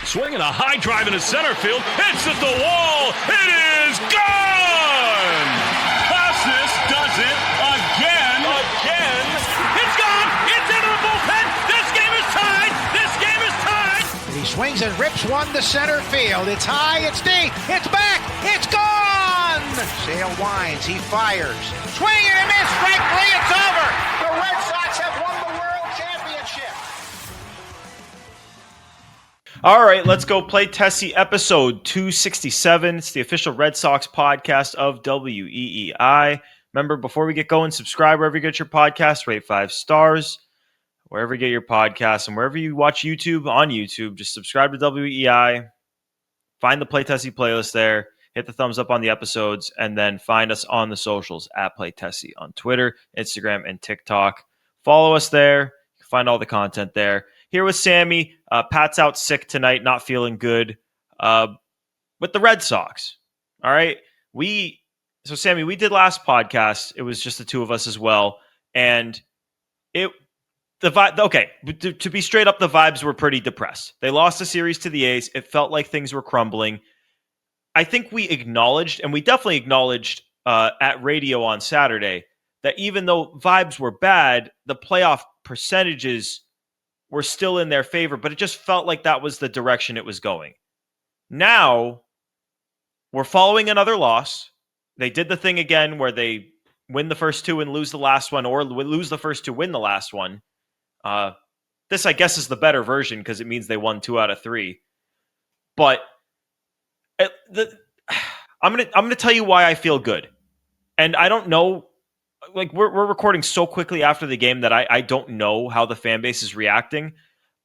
Swinging a high drive into center field. Hits at the wall. It is gone! Costas does it again. It's gone! It's into the bullpen! This game is tied! He swings and rips one to center field. It's high, it's deep, it's back, it's gone! Sale winds, he fires. Swing and a miss, strike three, it's over! The Red Sox have won the World Championship! All right, let's go play Tessie episode 267. It's the official Red Sox podcast of WEEI. Remember, before we get going, subscribe wherever you get your podcast, rate 5 stars. Wherever you get your podcasts and wherever you watch YouTube on YouTube, just subscribe to WEI. Find the Play Tessie playlist there. Hit the thumbs up on the episodes, and then find us on the socials at Play Tessie on Twitter, Instagram, and TikTok. Follow us there. You can find all the content there. Here with Sammy. Pat's out sick tonight, not feeling good with the Red Sox. All right. So Sammy, we did last podcast. It was just the two of us as well, and to be straight up, the vibes were pretty depressed. They lost the series to the A's. It felt like things were crumbling. I think we acknowledged, and we definitely acknowledged at radio on Saturday, that even though vibes were bad, the playoff percentages were still in their favor, but it just felt like that was the direction it was going. Now, we're following another loss. They did the thing again where they win the first two and lose the last one, or lose the first two, win the last one. This, I guess, is the better version because it means they won 2 out of 3. But I'm gonna tell you why I feel good, and I don't know. Like we're recording so quickly after the game that I don't know how the fan base is reacting.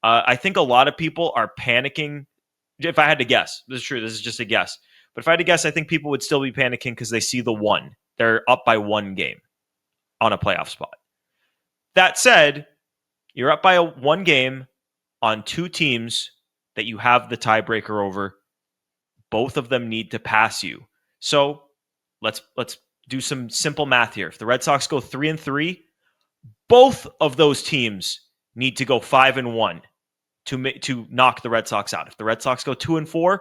I think a lot of people are panicking. If I had to guess, this is true. This is just a guess. But if I had to guess, I think people would still be panicking because they see the one. They're up by 1 game on a playoff spot. That said, you're up by 1 game on 2 teams that you have the tiebreaker over. Both of them need to pass you. So let's do some simple math here. If the Red Sox go 3-3, both of those teams need to go 5-1 to knock the Red Sox out. If the Red Sox go 2-4,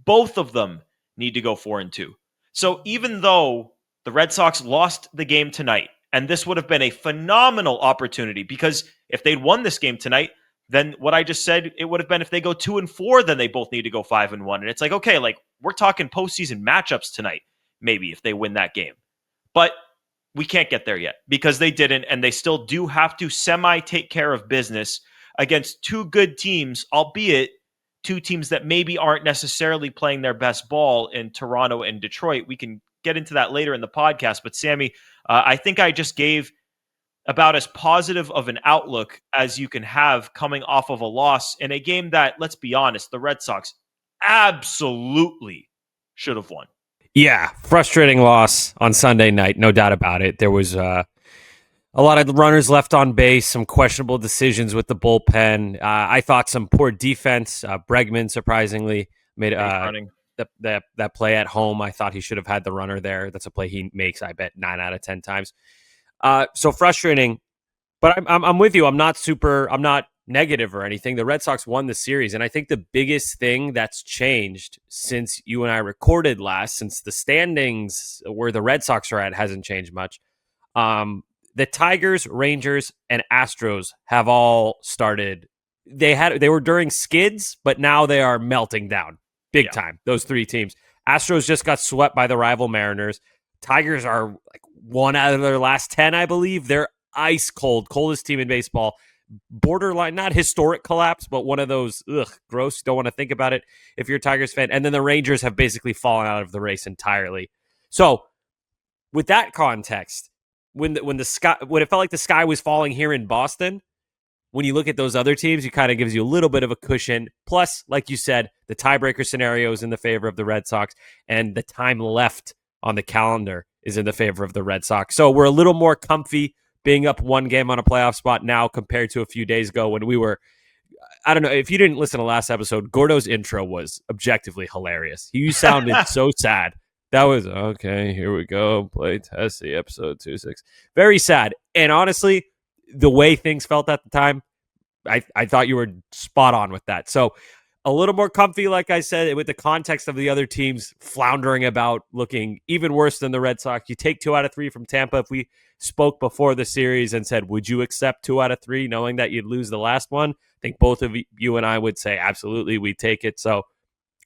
both of them need to go 4-2. So even though the Red Sox lost the game tonight, and this would have been a phenomenal opportunity because if they'd won this game tonight, then what I just said, it would have been if they go 2-4, then they both need to go 5-1. And it's like, okay, like we're talking postseason matchups tonight, maybe if they win that game. But we can't get there yet because they didn't, and they still do have to take care of business against 2 good teams, albeit 2 teams that maybe aren't necessarily playing their best ball in Toronto and Detroit. We can get into that later in the podcast. But Sammy, I think I just gave about as positive of an outlook as you can have coming off of a loss in a game that, let's be honest, the Red Sox absolutely should have won. Yeah, frustrating loss on Sunday night, no doubt about it. There was a lot of runners left on base, some questionable decisions with the bullpen. I thought some poor defense. Bregman, surprisingly, made that play at home. I thought he should have had the runner there. That's a play he makes, I bet, 9 out of 10 times. So frustrating, but I'm with you. I'm not negative or anything. The Red Sox won the series, and I think the biggest thing that's changed since you and I recorded last, since the standings where the Red Sox are at hasn't changed much. The Tigers, Rangers, and Astros have all started. They were during skids, but now they are melting down big time. Those 3 teams. Astros just got swept by the rival Mariners. Tigers are like 1 out of their last 10, I believe. They're ice cold, coldest team in baseball. Borderline, not historic collapse, but one of those, gross. You don't want to think about it if you're a Tigers fan. And then the Rangers have basically fallen out of the race entirely. So with that context, when it felt like the sky was falling here in Boston, when you look at those other teams, it kind of gives you a little bit of a cushion. Plus, like you said, the tiebreaker scenario is in the favor of the Red Sox, and the time left on the calendar is in the favor of the Red Sox. So we're a little more comfy being up 1 game on a playoff spot now compared to a few days ago when we were, I don't know, if you didn't listen to last episode, Gordo's intro was objectively hilarious. He sounded so sad. That was, okay, here we go, Play Tessie, episode 26. Very sad. And honestly, the way things felt at the time, I thought you were spot on with that. So a little more comfy, like I said, with the context of the other teams floundering about, looking even worse than the Red Sox. You take 2 out of 3 from Tampa. If we spoke before the series and said, would you accept 2 out of 3 knowing that you'd lose the last one? I think both of you and I would say, absolutely, we take it. So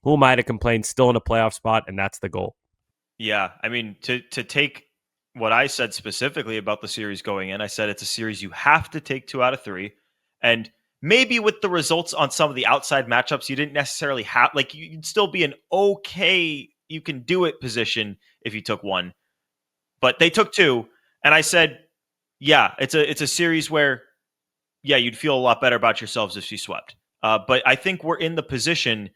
who am I to complain? Still in a playoff spot, and that's the goal. Yeah, I mean, to take what I said specifically about the series going in, I said it's a series you have to take 2 out of 3. And maybe with the results on some of the outside matchups, you didn't necessarily have, like, you'd still be an okay, you can do it position if you took 1. But they took 2. And I said, yeah, it's a series where, yeah, you'd feel a lot better about yourselves if you swept. But I think we're in the position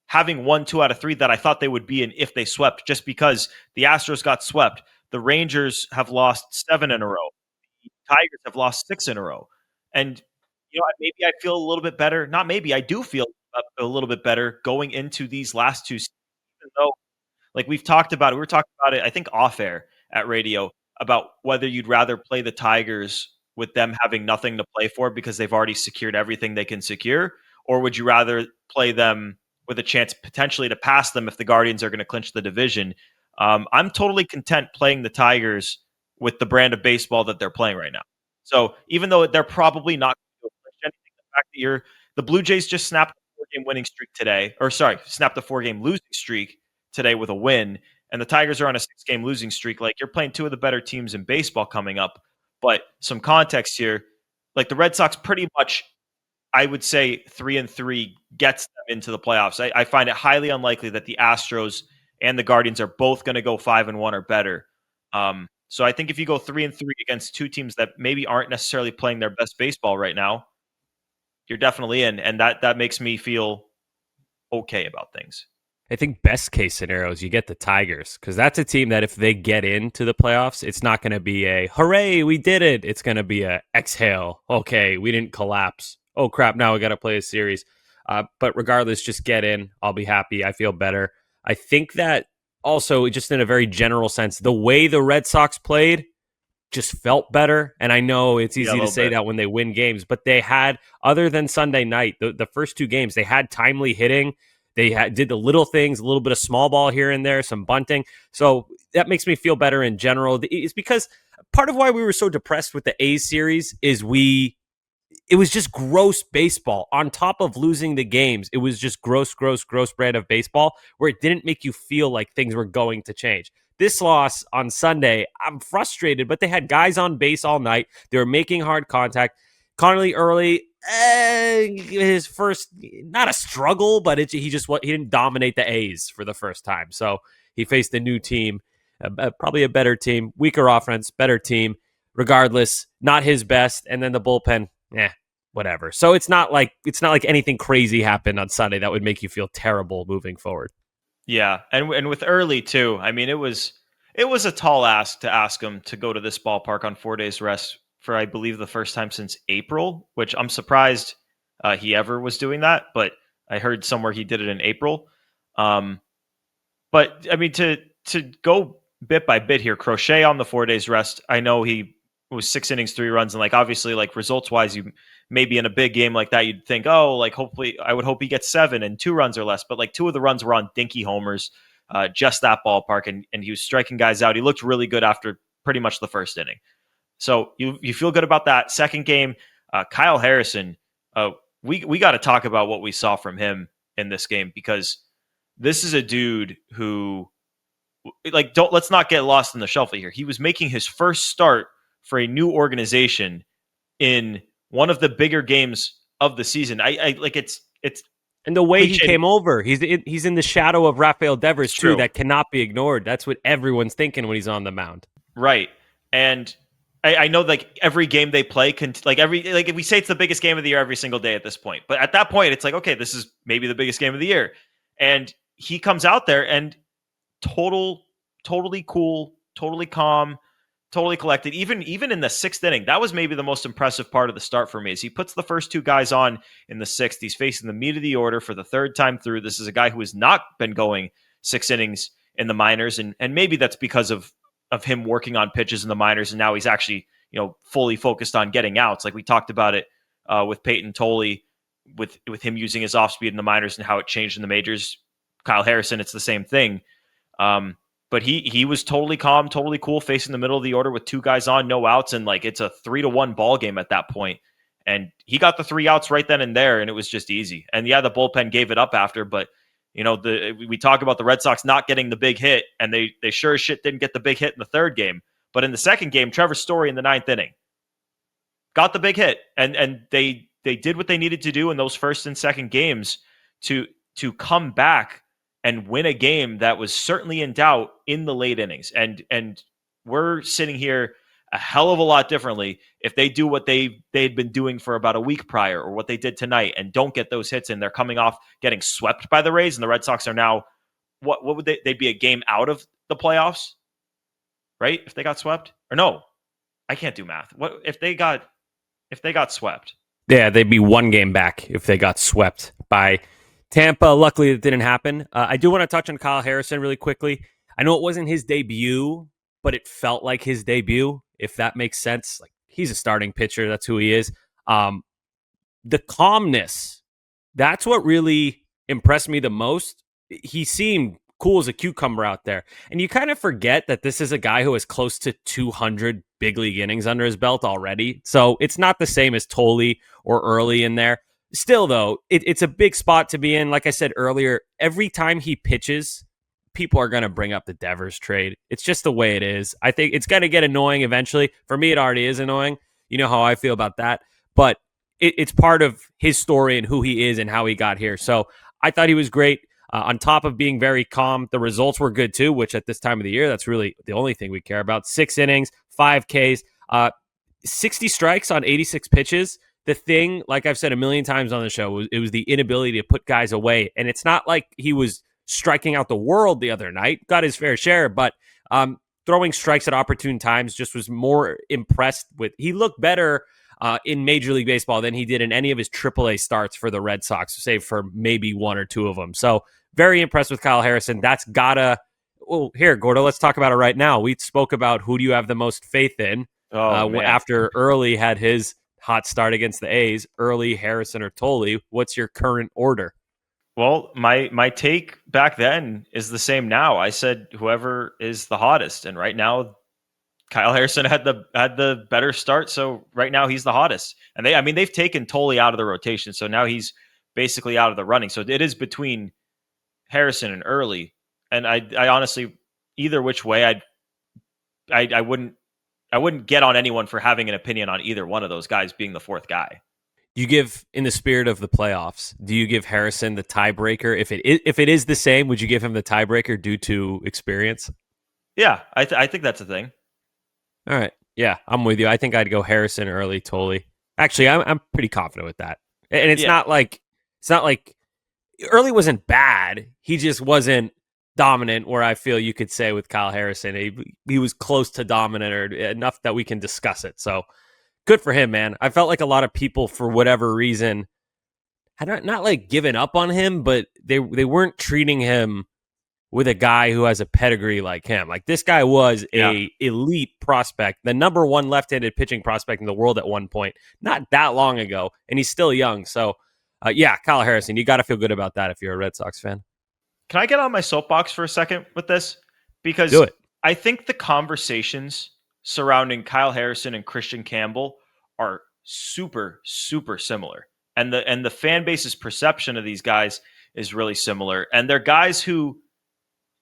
having won 2 out of 3 that I thought they would be in if they swept, just because the Astros got swept. The Rangers have lost 7 in a row. The Tigers have lost 6 in a row. And, maybe I feel a little bit better. Not maybe, I do feel a little bit better going into these last 2 seasons, even though, like we were talking about it, I think off air at radio, about whether you'd rather play the Tigers with them having nothing to play for because they've already secured everything they can secure, or would you rather play them with a chance potentially to pass them if the Guardians are going to clinch the division? I'm totally content playing the Tigers with the brand of baseball that they're playing right now. So even though they're probably not going to clinch anything, the fact that the Blue Jays just snapped a 4-game winning streak today, snapped a 4-game losing streak today with a win, and the Tigers are on a 6-game losing streak. Like, you're playing 2 of the better teams in baseball coming up. But some context here, like the Red Sox pretty much, I would say 3-3 gets them into the playoffs. I find it highly unlikely that the Astros and the Guardians are both going to go 5-1 or better. So I think if you go 3-3 against 2 teams that maybe aren't necessarily playing their best baseball right now, you're definitely in, and that makes me feel okay about things. I think best case scenario is you get the Tigers, because that's a team that if they get into the playoffs, it's not going to be a hooray, we did it. It's going to be a exhale. Okay, we didn't collapse. Oh crap, now we got to play a series. But regardless, just get in. I'll be happy. I feel better. I think that also, just in a very general sense, the way the Red Sox played just felt better. And I know it's easy to say that when they win games, but they had, other than Sunday night, the first 2 games, they had timely hitting. They did the little things, a little bit of small ball here and there, some bunting. So that makes me feel better in general. It's because part of why we were so depressed with the A's series is it was just gross baseball. On top of losing the games, it was just gross brand of baseball where it didn't make you feel like things were going to change. This loss on Sunday, I'm frustrated, but they had guys on base all night. They were making hard contact. Connolly early, his first, not a struggle, but he didn't dominate the A's for the first time. So he faced a new team, probably a better team, weaker offense, better team. Regardless, not his best. And then the bullpen, whatever. So it's not like anything crazy happened on Sunday that would make you feel terrible moving forward. Yeah, and with early too. I mean, it was a tall ask to ask him to go to this ballpark on 4 days rest for, I believe, the first time since April, which I'm surprised he ever was doing that. But I heard somewhere he did it in April. But I mean, to go bit by bit here, Crochet on the 4 days rest. I know he was 6 innings, 3 runs, and like obviously, like results wise, you maybe in a big game like that, you'd think, oh, like hopefully, I would hope he gets 7 and 2 runs or less. But like 2 of the runs were on dinky homers, just that ballpark, and he was striking guys out. He looked really good after pretty much the first inning. So you feel good about that. Second game, Kyle Harrison. We got to talk about what we saw from him in this game, because this is a dude who, like, let's not get lost in the shuffle here. He was making his first start for a new organization in one of the bigger games of the season. I like it's and the way he came over, he's in the shadow of Rafael Devers too. True. That cannot be ignored. That's what everyone's thinking when he's on the mound. Right. And I know, like, every game they play if we say it's the biggest game of the year every single day at this point, but at that point it's like, okay, this is maybe the biggest game of the year. And he comes out there and totally cool, totally calm, totally collected. Even in the 6th inning, that was maybe the most impressive part of the start for me, is he puts the first 2 guys on in the 6th. He's facing the meat of the order for the 3rd time through. This is a guy who has not been going 6 innings in the minors, and maybe that's because of him working on pitches in the minors, and now he's actually fully focused on getting outs. Like we talked about it with Peyton Tolley with him using his off speed in the minors and how it changed in the majors. Kyle Harrison, it's the same thing. But he was totally calm, totally cool, facing the middle of the order with 2 guys on, no outs, and like it's a 3-1 ball game at that point. And he got the 3 outs right then and there, and it was just easy. And yeah, the bullpen gave it up after, but we talk about the Red Sox not getting the big hit, and they sure as shit didn't get the big hit in the 3rd game. But in the 2nd game, Trevor Story in the 9th inning got the big hit, and they did what they needed to do in those 1st and 2nd games to come back and win a game that was certainly in doubt in the late innings. And we're sitting here a hell of a lot differently if they do what they'd been doing for about a week prior, or what they did tonight, and don't get those hits in. They're coming off getting swept by the Rays, and the Red Sox are now, what would they'd be a game out of the playoffs, right? If they got swept, or no, I can't do math. What if they got swept? Yeah, they'd be 1 game back if they got swept by Tampa. Luckily, it didn't happen. I do want to touch on Kyle Harrison really quickly. I know it wasn't his debut, but it felt like his debut, if that makes sense. Like, he's a starting pitcher. That's who he is. The calmness, that's what really impressed me the most. He seemed cool as a cucumber out there. And you kind of forget that this is a guy who has close to 200 big league innings under his belt already. So it's not the same as Tolley or Early in there. Still, though, it's a big spot to be in. Like I said earlier, every time he pitches, people are going to bring up the Devers trade. It's just the way it is. I think it's going to get annoying eventually. For me, it already is annoying. You know how I feel about that. But it's part of his story and who he is and how he got here. So I thought he was great. On top of being very calm, the results were good too, which at this time of the year, that's really the only thing we care about. 6 innings, 5 Ks, 60 strikes on 86 pitches. The thing, like I've said a million times on the show, it was the inability to put guys away. And it's not like he was striking out the world the other night, got his fair share, but throwing strikes at opportune times, just was more impressed with. He looked better in Major League Baseball than he did in any of his AAA starts for the Red Sox, save for maybe 1 or 2 of them. So very impressed with Kyle Harrison. That's gotta. Well, here, Gordo, let's talk about it right now. We spoke about who do you have the most faith in after Early had his hot start against the A's. Early, Harrison, or Tolley. What's your current order? Well, my take back then is the same now. I said whoever is the hottest, and right now Kyle Harrison had the better start, so right now he's the hottest. And they've taken Tolley out of the rotation, so now he's basically out of the running. So it is between Harrison and Early, and I honestly, either which way, I wouldn't get on anyone for having an opinion on either one of those guys being the 4th guy. You give, in the spirit of the playoffs, do you give Harrison the tiebreaker? If it is the same, would you give him the tiebreaker due to experience? Yeah, I think that's a thing. All right. Yeah, I'm with you. I think I'd go Harrison, Early, Tolley. Actually, I'm pretty confident with that. And it's not like Early wasn't bad. He just wasn't dominant, where I feel you could say with Kyle Harrison, he was close to dominant, or enough that we can discuss it. So good for him, man. I felt like a lot of people, for whatever reason, had not like given up on him, but they weren't treating him with a guy who has a pedigree like him. Like, this guy was a elite prospect, the number 1 left-handed pitching prospect in the world at one point, not that long ago, and he's still young. So, Kyle Harrison, you got to feel good about that if you're a Red Sox fan. Can I get on my soapbox for a second with this? Because do it. I think the conversations surrounding Kyle Harrison and Christian Campbell are super, super similar. And the fan base's perception of these guys is really similar. And they're guys who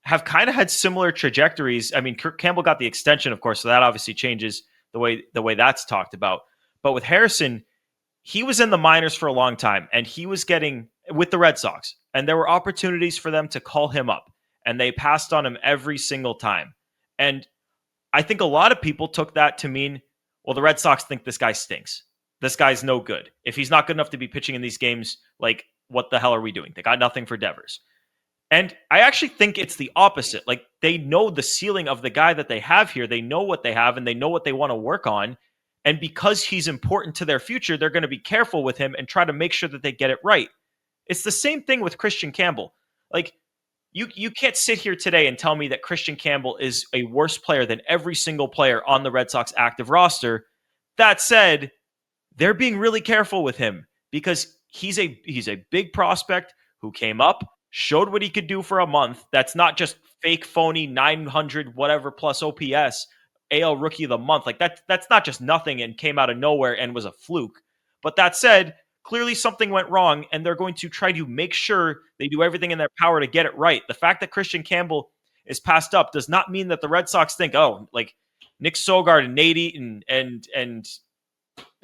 have kind of had similar trajectories. I mean, Campbell got the extension, of course, so that obviously changes the way that's talked about. But with Harrison, he was in the minors for a long time, and he was getting with the Red Sox, and there were opportunities for them to call him up, and they passed on him every single time. And I think a lot of people took that to mean, well, the Red Sox think this guy stinks. This guy's no good. If he's not good enough to be pitching in these games, like, what the hell are we doing? They got nothing for Devers. And I actually think it's the opposite. Like, they know the ceiling of the guy that they have here. They know what they have, and they know what they want to work on. And because he's important to their future, they're going to be careful with him and try to make sure that they get it right. It's the same thing with Christian Campbell. Like, you can't sit here today and tell me that Christian Campbell is a worse player than every single player on the Red Sox active roster. That said, they're being really careful with him because he's a big prospect who came up, showed what he could do for a month. That's not just fake, phony 900 whatever plus OPS, AL Rookie of the Month. Like that's not just nothing and came out of nowhere and was a fluke. But that said, clearly something went wrong, and they're going to try to make sure they do everything in their power to get it right. The fact that Christian Campbell is passed up does not mean that the Red Sox think, oh, like Nick Sogard and Nate Eaton and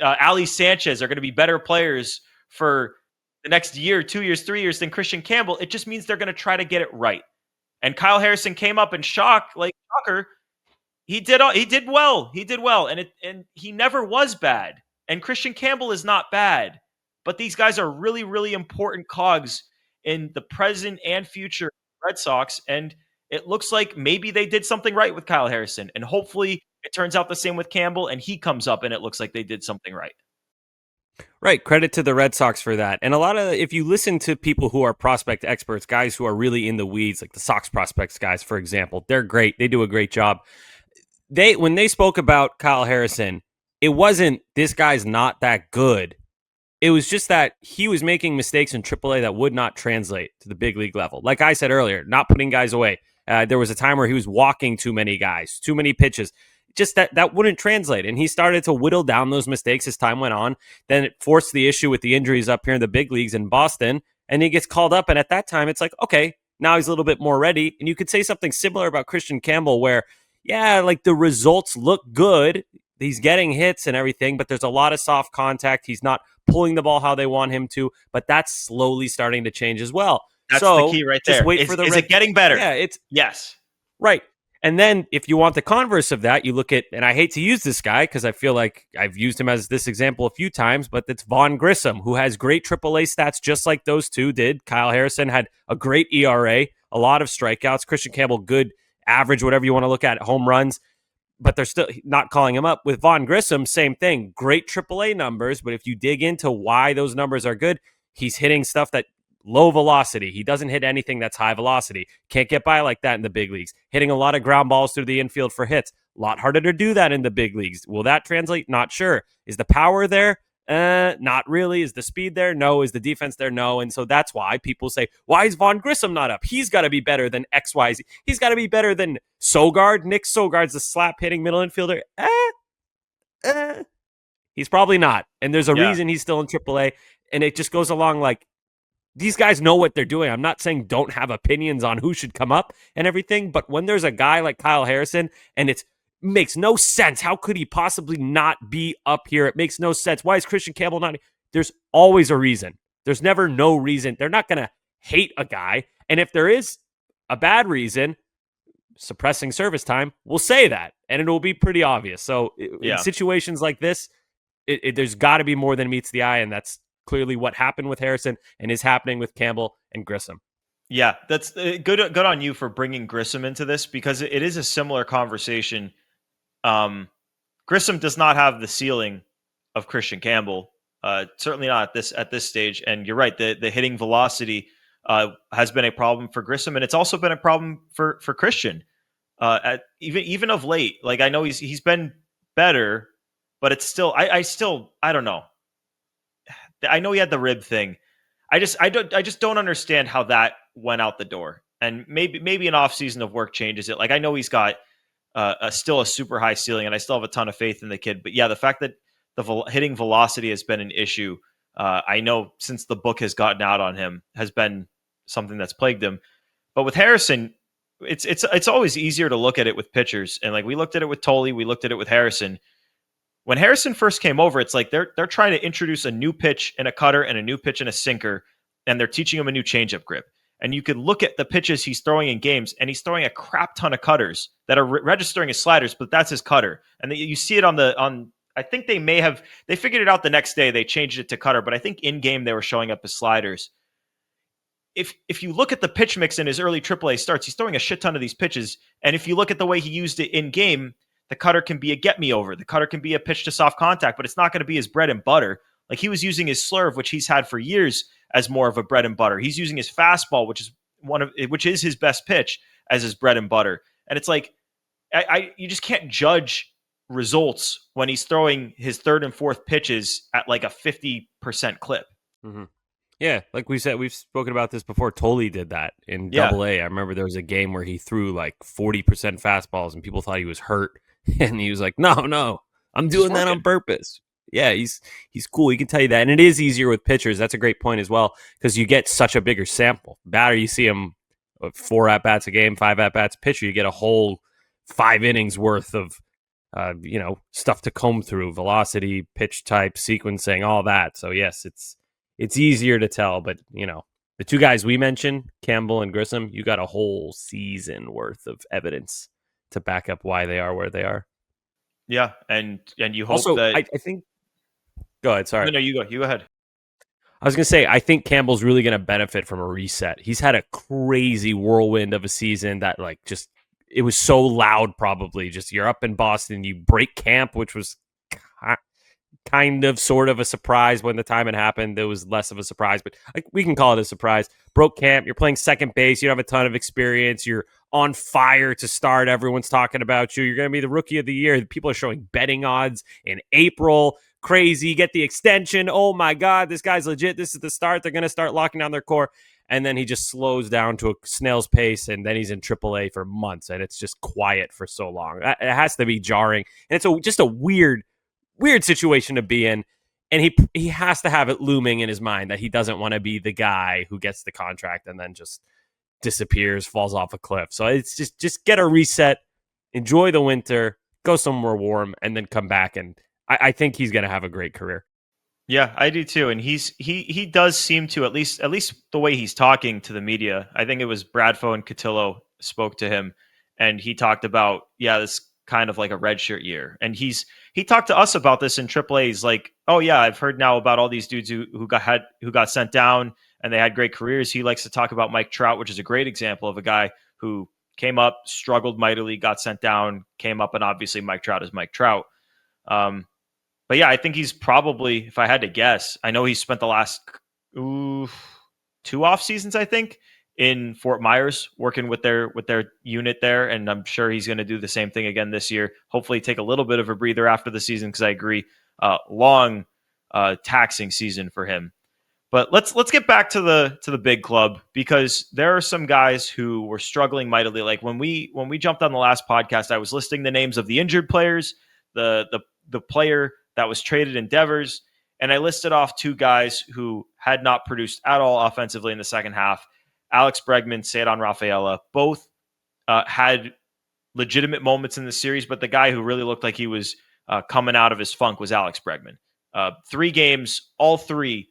Ali Sanchez are going to be better players for the next year, 2 years, 3 years than Christian Campbell. It just means they're going to try to get it right. And Kyle Harrison came up and shocker, he did well. He did well, and he never was bad. And Christian Campbell is not bad, but these guys are really, really important cogs in the present and future Red Sox. And it looks like maybe they did something right with Kyle Harrison, and hopefully it turns out the same with Campbell, and he comes up and it looks like they did something right. Right. Credit to the Red Sox for that. And if you listen to people who are prospect experts, guys who are really in the weeds, like the Sox prospects guys, for example, they're great. They do a great job. When they spoke about Kyle Harrison, it wasn't this guy's not that good. It was just that he was making mistakes in AAA that would not translate to the big league level. Like I said earlier, not putting guys away. There was a time where he was walking too many guys, too many pitches. Just that wouldn't translate. And he started to whittle down those mistakes as time went on. Then it forced the issue with the injuries up here in the big leagues in Boston. And he gets called up. And at that time, it's like, okay, now he's a little bit more ready. And you could say something similar about Christian Campbell where, yeah, like the results look good. He's getting hits and everything, but there's a lot of soft contact. He's not pulling the ball how they want him to, but that's slowly starting to change as well. That's the key right there. Wait for the is it getting better? Yeah, yes. Right. And then if you want the converse of that, you look at, and I hate to use this guy because I feel like I've used him as this example a few times, but it's Vaughn Grissom, who has great AAA stats just like those two did. Kyle Harrison had a great ERA, a lot of strikeouts. Christian Campbell, good average, whatever you want to look at, home runs, but they're still not calling him up. With Vaughn Grissom, same thing. Great AAA numbers, but if you dig into why those numbers are good, he's hitting stuff that low velocity. He doesn't hit anything that's high velocity. Can't get by like that in the big leagues. Hitting a lot of ground balls through the infield for hits. A lot harder to do that in the big leagues. Will that translate? Not sure. Is the power there? Not really. Is the speed there? No. Is the defense there? No. And so that's why people say, why is Vaughn Grissom not up? He's got to be better than XYZ. He's got to be better than Sogard. Nick Sogard's a slap-hitting middle infielder. He's probably not. And there's a reason he's still in AAA. And it just goes along like, these guys know what they're doing. I'm not saying don't have opinions on who should come up and everything, but when there's a guy like Kyle Harrison and it makes no sense, how could he possibly not be up here? It makes no sense. Why is Christian Campbell not? There's always a reason. There's never no reason. They're not going to hate a guy. And if there is a bad reason, suppressing service time, we'll say that, and it will be pretty obvious. So in situations like this, there's got to be more than meets the eye, and that's clearly what happened with Harrison and is happening with Campbell and Grissom. Yeah, that's good on you for bringing Grissom into this because it is a similar conversation. Grissom does not have the ceiling of Christian Campbell, certainly not at this stage. And you're right, the hitting velocity has been a problem for Grissom, and it's also been a problem for Christian. Even of late, like I know he's been better, but it's still I don't know. I know he had the rib thing. I just don't understand how that went out the door. And maybe an off season of work changes it. Like I know he's got still a super high ceiling, and I still have a ton of faith in the kid. But yeah, the fact that the hitting velocity has been an issue, I know since the book has gotten out on him, has been something that's plagued him. But with Harrison, it's always easier to look at it with pitchers, and like we looked at it with Tolley, we looked at it with Harrison. When Harrison first came over, it's like they're trying to introduce a new pitch and a cutter and a new pitch and a sinker, and they're teaching him a new changeup grip. And you could look at the pitches he's throwing in games, and he's throwing a crap ton of cutters that are registering as sliders, but that's his cutter. And you see it on I think they figured it out the next day. They changed it to cutter, but I think in game they were showing up as sliders. If you look at the pitch mix in his early AAA starts, he's throwing a shit ton of these pitches. And if you look at the way he used it in game, the cutter can be a get me over. The cutter can be a pitch to soft contact, but it's not going to be his bread and butter. Like he was using his slurve, which he's had for years, as more of a bread and butter. He's using his fastball, which is his best pitch, as his bread and butter. And it's like you just can't judge results when he's throwing his third and fourth pitches at like a 50% clip. Mm-hmm. Yeah, like we said, we've spoken about this before. Tolley did that in Yeah. Double A. I remember there was a game where he threw like 40% fastballs, and people thought he was hurt, and he was like, "No, I'm doing that on purpose." Yeah, he's cool. He can tell you that, and it is easier with pitchers. That's a great point as well because you get such a bigger sample. Batter, you see him 4 at bats a game, 5 at bats. Pitcher, you get a whole 5 innings worth of stuff to comb through: velocity, pitch type, sequencing, all that. So yes, it's easier to tell, but the 2 guys we mentioned, Campbell and Grissom, you got a whole season worth of evidence to back up why they are where they are. Yeah, and you hope Also, that I think. Go ahead. Sorry. No, you go. You go ahead. I was going to say, I think Campbell's really going to benefit from a reset. He's had a crazy whirlwind of a season that it was so loud, probably. Just you're up in Boston, you break camp, which was kind of sort of a surprise when the time it happened. There was less of a surprise, but we can call it a surprise. Broke camp, you're playing second base, you don't have a ton of experience, you're on fire to start, everyone's talking about you, you're going to be the rookie of the year. People are showing betting odds in April. Crazy, get the extension. Oh my God, this guy's legit. This is the start. They're going to start locking down their core. And then he just slows down to a snail's pace, and then he's in AAA for months, and it's just quiet for so long. It has to be jarring, and it's just a weird situation to be in, and he has to have it looming in his mind that he doesn't want to be the guy who gets the contract and then just disappears, falls off a cliff. So it's just get a reset, enjoy the winter, go somewhere warm, and then come back, and I think he's going to have a great career. Yeah, I do too, and he does seem to, at least the way he's talking to the media. I think it was Bradfo and Cotillo spoke to him, and he talked about this kind of like a redshirt year, and he talked to us about this in AAA. He's like, oh yeah, I've heard now about all these dudes who got sent down and they had great careers. He likes to talk about Mike Trout, which is a great example of a guy who came up, struggled mightily, got sent down, came up, and obviously Mike Trout is Mike Trout. But yeah, I think he's probably, if I had to guess, I know he spent the last 2 off seasons, I think, in Fort Myers working with their unit there, and I'm sure he's going to do the same thing again this year. Hopefully take a little bit of a breather after the season, because I agree, long taxing season for him. But let's get back to the big club, because there are some guys who were struggling mightily. Like when we jumped on the last podcast, I was listing the names of the injured players, the player that was traded in Devers, and I listed off 2 guys who had not produced at all offensively in the second half. Alex Bregman, Cedon Rafaela, both had legitimate moments in the series, but the guy who really looked like he was coming out of his funk was Alex Bregman. 3 games, all 3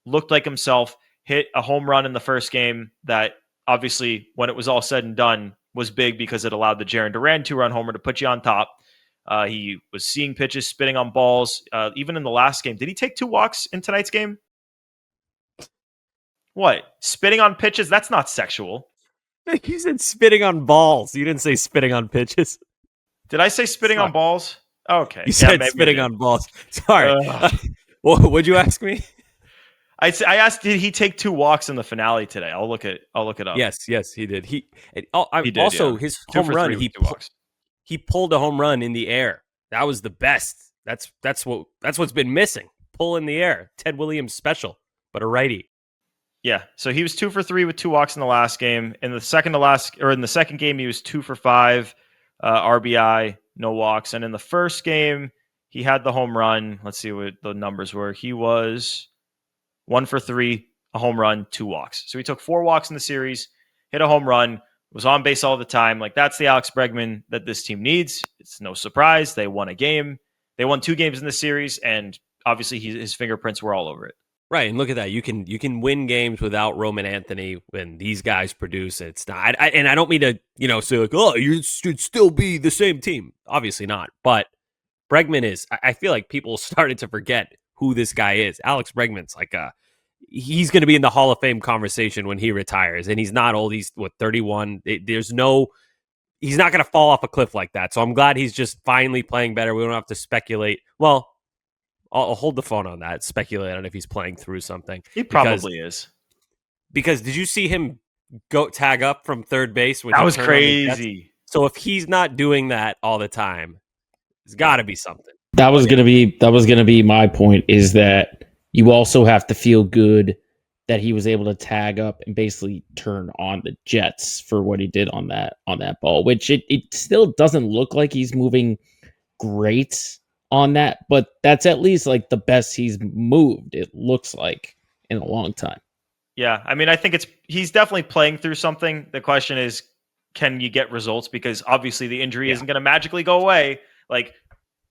looked like himself, hit a home run in the first game that obviously, when it was all said and done, was big because it allowed the Jarren Duran 2-run homer to put you on top. He was seeing pitches, spitting on balls. Even in the last game, did he take 2 walks in tonight's game? What? Spitting on pitches? That's not sexual. You said spitting on balls. You didn't say spitting on pitches. Did I say spitting on balls? Okay. You said spitting on balls. Sorry. What'd you ask me? I asked, did he take 2 walks in the finale today? I'll look it up. Yes, he did. He did, also, yeah. His home run. He pulled a home run in the air. That was the best. That's what's been missing. Pull in the air. Ted Williams special, but a righty. Yeah. So he was 2 for 3 with 2 walks in the last game. In the second game, he was 2 for 5 RBI, no walks. And in the first game, he had the home run. Let's see what the numbers were. He was 1 for 3, a home run, 2 walks. So he took 4 walks in the series, hit a home run, was on base all the time. Like, that's the Alex Bregman that this team needs. It's no surprise. They won a game. They won 2 games in the series, and obviously his fingerprints were all over it. Right, and look at that. You can win games without Roman Anthony when these guys produce. It's not, and I don't mean to say like, oh, you should still be the same team. Obviously not. But Bregman is. I feel like people started to forget who this guy is. Alex Bregman's like he's going to be in the Hall of Fame conversation when he retires, and he's not old. He's 31. He's not going to fall off a cliff like that. So I'm glad he's just finally playing better. We don't have to speculate. Well, I'll hold the phone on that. Speculate on if he's playing through something. He probably is. Because did you see him go tag up from third base? That was crazy. So if he's not doing that all the time, there's got to be something. That was gonna be my point. Is that you also have to feel good that he was able to tag up and basically turn on the Jets for what he did on that ball, which it still doesn't look like he's moving great on that, but that's at least like the best he's moved, it looks like, in a long time. Yeah, I mean, I think he's definitely playing through something. The question is, can you get results? Because obviously the injury isn't going to magically go away. Like,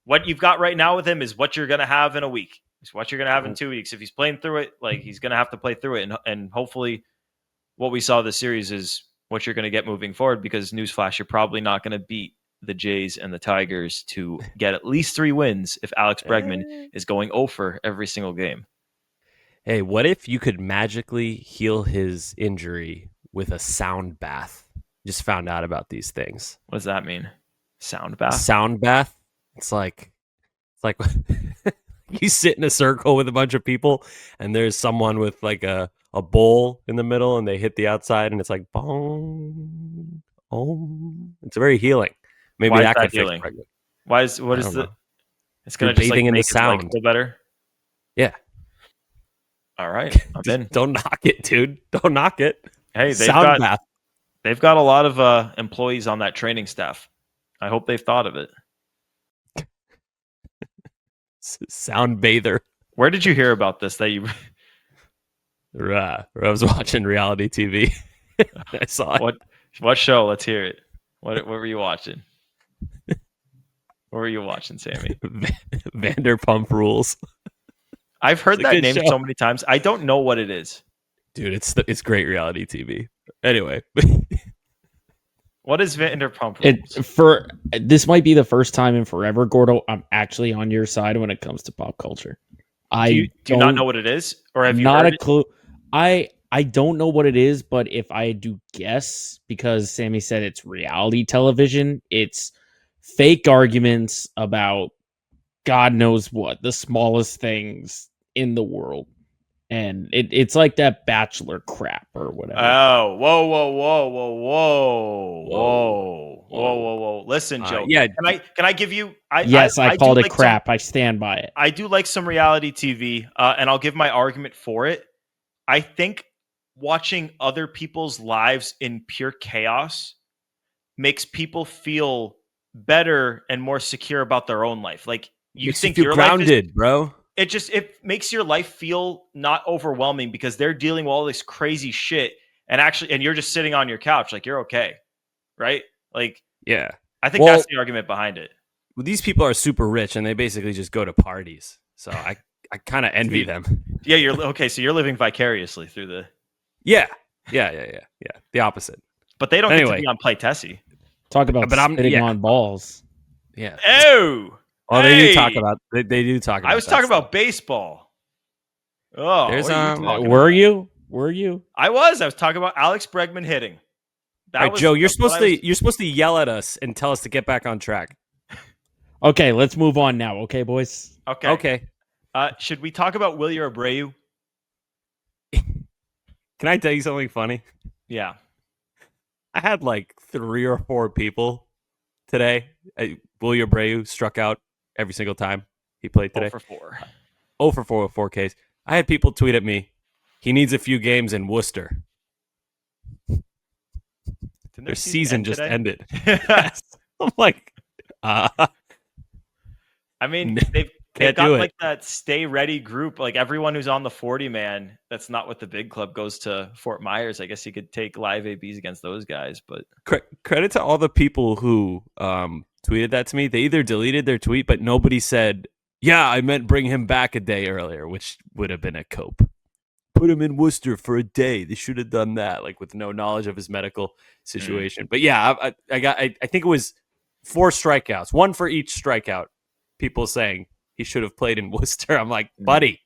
what you've got right now with him is what you're going to have in a week. It's what you're going to have in 2 weeks. If he's playing through it, like, he's going to have to play through it. And hopefully what we saw this series is what you're going to get moving forward, because newsflash, you're probably not going to beat the Jays and the Tigers to get at least 3 wins if Alex Bregman is going 0 for every single game. Hey, what if you could magically heal his injury with a sound bath? Just found out about these things. What does that mean? Sound bath? Sound bath? It's like you sit in a circle with a bunch of people and there's someone with like a bowl in the middle and they hit the outside and it's like bong, om. It's very healing. Maybe Why that is could that healing? fix Bregman. It's going to just bathing like in the make his leg sound. feel better? Yeah. All right. I'm in. Don't knock it, dude. Don't knock it. Hey, sound bath. They've got a lot of employees on that training staff. I hope they've thought of it. Sound bather. Where did you hear about this? That you? I was watching reality TV. I saw it. What show? Let's hear it. What were you watching? What were you watching, Sammy? Vanderpump Rules. I've heard that name show. so many times. I don't know what it is. Dude, it's great reality TV. Anyway. What is Vanderpump Rules? This might be the first time in forever, Gordo, I'm actually on your side when it comes to pop culture. Do you not know what it is? Or have you not heard a clue? I don't know what it is, but if I do guess, because Sammy said it's reality television, it's fake arguments about God knows what, the smallest things in the world. And it's like that Bachelor crap or whatever. Oh, whoa. Listen, Joe. Yeah. Can I give you I called it crap. I stand by it. I do like some reality TV, and I'll give my argument for it. I think watching other people's lives in pure chaos makes people feel better and more secure about their own life. Like, you think feel your grounded, life is, bro. It makes your life feel not overwhelming because they're dealing with all this crazy shit and you're just sitting on your couch like you're okay, right? Like, yeah, I think that's the argument behind it. Well, these people are super rich and they basically just go to parties, so I kind of envy them. Yeah, you're okay. So you're living vicariously through the yeah. The opposite. But they don't get to be on Play Tessie. Talk about spitting on balls. Yeah. Oh, they do talk about. They do talk about. I was talking about baseball. Oh, there's were you? I was talking about Alex Bregman hitting. All right, Joe, you're supposed to yell at us and tell us to get back on track. Okay, let's move on now. Okay, boys. Okay. Should we talk about Willie Abreu? Can I tell you something funny? Yeah. I had like 3 or 4 people today. Willie Abreu struck out every single time he played today. 0 for 4. 0 for 4 with 4 Ks. I had people tweet at me, he needs a few games in Worcester. Their season just ended. Yes. I'm like, I mean, they've got like that stay ready group. Like everyone who's on the 40 man, that's not what the big club goes to Fort Myers. I guess you could take live ABs against those guys. But credit to all the people who tweeted that to me. They either deleted their tweet, but nobody said, yeah, I meant bring him back a day earlier, which would have been a cope. Put him in Worcester for a day. They should have done that, like with no knowledge of his medical situation. But yeah, I think it was 4 strikeouts, 1 for each strikeout. People saying he should have played in Worcester. I'm like, buddy,